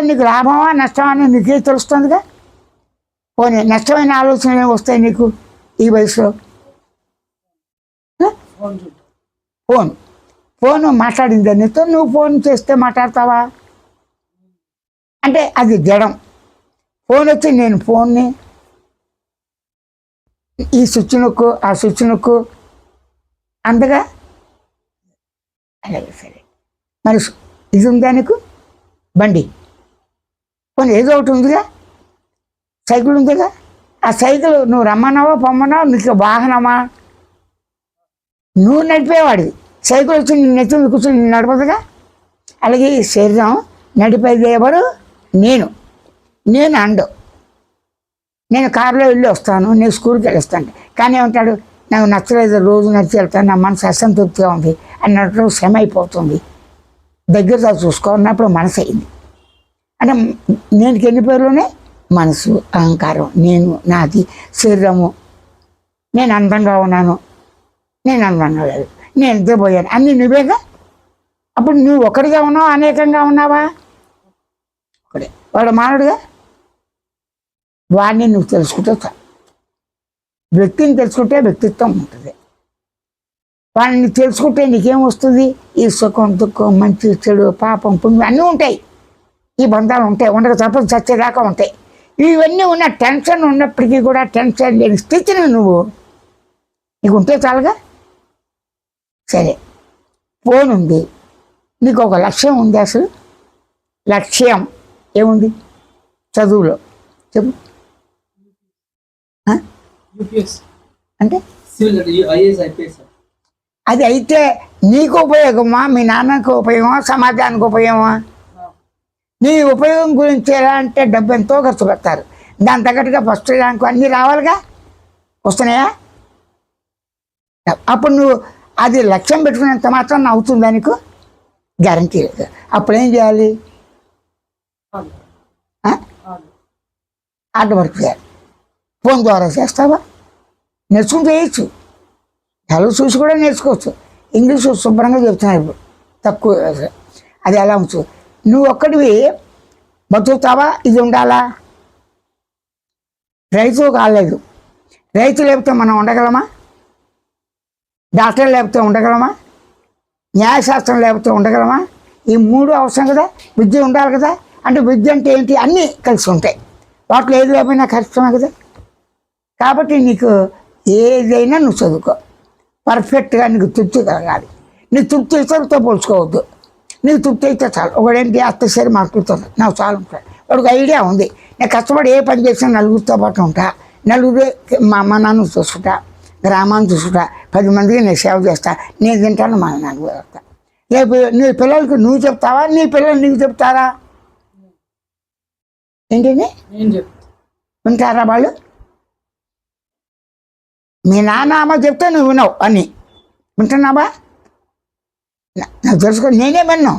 నీకు లాభమా నష్టమా అని నీకే తెలుస్తుందిగా. పోనీ నష్టమైన ఆలోచనలు వస్తాయి నీకు ఈ వయసులో. ఫోన్ మాట్లాడింది నీతో, నువ్వు ఫోన్ చేస్తే మాట్లాడతావా అంటే అది జడం. ఫోన్ వచ్చి నేను ఫోన్ని ఈ స్విచ్ నొక్కు ఆ స్విచ్ నొక్కు అంతగా. అలాగే సరే, మరి ఇది ఉందా నీకు బండి, పోనీ ఏదో ఒకటి ఉందిగా, సైకిల్ ఉందిగా. ఆ సైకిల్ నువ్వు రమ్మన్నావా పొమ్మన్నావా, నీకు వాహనమా, నువ్వు నడిపేవాడివి. సైకిల్ వచ్చి నిన్ను నెత్తి కూర్చొని నిన్ను నడపదుగా. అలాగే ఈ శరీరం నడిపేది ఎవరు, నేను అండు. నేను కారులో వెళ్ళి వస్తాను, నేను స్కూల్కి వెళ్ళొస్తాను. కానీ ఏమంటాడు, నాకు నచ్చలేదు, రోజు నడిచి వెళ్తాను, నా మనసు అసంతృప్తిగా ఉంది అన్నట్టు శ్రమ అయిపోతుంది. దగ్గరగా చూసుకోన్నప్పుడు మనసు అయింది అంటే నేనుకి ఎన్ని పేర్లునే, మనసు, అహంకారం, నేను, నాది, శరీరము, నేను అందంగా ఉన్నాను, నేను అందంగా లేదు, నేను నిద్రపోయాను, అన్నీ నువ్వేగా. అప్పుడు నువ్వు ఒకటిగా ఉన్నావు అనేకంగా ఉన్నావా, ఒకడే. వాడు మానవుడుగా. వాడిని నువ్వు తెలుసుకుంటే చాలు. వ్యక్తిని తెలుసుకుంటే వ్యక్తిత్వం ఉంటుంది. వాడిని తెలుసుకుంటే నీకేం వస్తుంది, ఈ సుఖం దుఃఖం మంచి చెడు పాపం పుణ్యం అన్నీ ఉంటాయి. ఈ బంధాలు ఉంటాయి, ఉండక తప్పదు, చచ్చేదాకా ఉంటాయి. ఇవన్నీ ఉన్న టెన్షన్ ఉన్నప్పటికీ కూడా టెన్షన్ లేని స్థితిని నువ్వు నీకు ఉంటే చాలుగా. సరే, ఫోన్ ఉంది, నీకు ఒక లక్ష్యం ఉంది. అసలు లక్ష్యం ఏముంది చదువులో చెప్పు. అంటే అది అయితే నీకు ఉపయోగమా, మీ నాన్నకు ఉపయోగమా, సమాజానికి ఉపయోగమా? నీ ఉపయోగం గురించి ఎలా అంటే డబ్బు ఎంతో ఖర్చు పెడతారు, దాని తగ్గట్టుగా ఫస్ట్ ర్యాంకు అన్నీ రావాలిగా. వస్తున్నాయా? అప్పుడు నువ్వు అది లక్ష్యం పెట్టుకునేంత మాత్రం అవుతుందా నీకు? గ్యారంటీ లేదు. అప్పుడు ఏం చేయాలి? హార్డ్ వర్క్ చేయాలి. ఫోన్ ద్వారా చేస్తావా? నేర్చుకుని చేయొచ్చు, తెలుగు చూసి కూడా నేర్చుకోవచ్చు. ఇంగ్లీషు శుభ్రంగా చెప్తున్నారు ఇప్పుడు, తక్కువ. అది ఎలా ఉంచు, నువ్వు ఒక్కడివి బతుకుతావా? ఇది ఉండాలా? రైతు కాలేదు, రైతు లేకపోతే మనం ఉండగలమా? డాక్టర్ లేకపోతే ఉండగలమా? న్యాయశాస్త్రం లేకపోతే ఉండగలమా? ఈ మూడు అవసరం కదా, విద్య ఉండాలి కదా. అంటే విద్య అంటే ఏంటి, అన్నీ కలిసి ఉంటాయి. వాటిలో ఏది లేకపోయినా కష్టమే కదా. కాబట్టి నీకు ఏదైనా నువ్వు చదువుకో, పర్ఫెక్ట్గా నీకు తృప్తి కలగాలి. నీ తృప్తి ఇతరులతో పోల్చుకోవద్దు, నీకు తృప్తి అయితే చాలు. ఒకడేంటి అత్తసరి మార్కులతో నాకు చాలు ఉంటాడు. వాడికి ఐడియా ఉంది, నేను కష్టపడి ఏ పని చేసినా నలుగురితో పాటు ఉంటా, నలుగురు మా అమ్మ నాన్న చూసుకుంటా, గ్రామాన్ని చూసుకుంటా, 10 మందికి నేను సేవ చేస్తా, నేను తింటాను, మా నాన్న పెడతా. రేపు నీ పిల్లలకి నువ్వు చెప్తావా, నీ పిల్లలు నీకు చెప్తారా? ఏంటండి వింటారా వాళ్ళు? మీ నాన్న అమ్మ చెప్తే నువ్వు వినవు అని వింటున్నావా? నాకు తెలుసుకో, నేనే విన్నాను,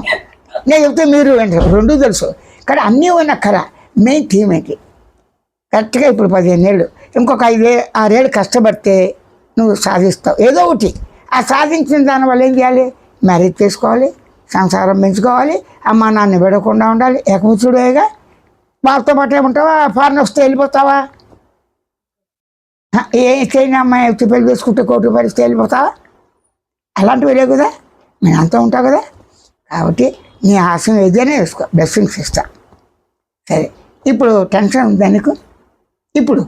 నేను చెప్తే మీరు వింటారు, రెండు తెలుసు. కానీ అన్నీ వినక్కరా, మెయిన్ థీమ్ ఏంటి? కరెక్ట్గా ఇప్పుడు 15 ఏళ్ళు, ఇంకొక 5-6 ఏళ్ళు కష్టపడితే నువ్వు సాధిస్తావు ఏదో ఒకటి. ఆ సాధించిన దానివల్ల ఏం చేయాలి? మ్యారేజ్ చేసుకోవాలి, సంసారం పెంచుకోవాలి, అమ్మ నాన్న విడకుండా ఉండాలి. ఏకముచ్చుడేగా, వాళ్ళతో పాటు ఏముంటావా? ఫారెన్ వస్తే వెళ్ళిపోతావా? ఏ చైనా అమ్మాయి వచ్చి పెళ్లి చేసుకుంటే కోటి పరిస్థితి వెళ్ళిపోతావా? అలాంటివి లేవు కదా, నేను అంతా ఉంటావు కదా. కాబట్టి నీ ఆశయం ఏదైనా వేసుకో, బ్లెస్సింగ్స్ ఇస్తా. సరే, ఇప్పుడు టెన్షన్ ఉందా నీకు? ఇప్పుడు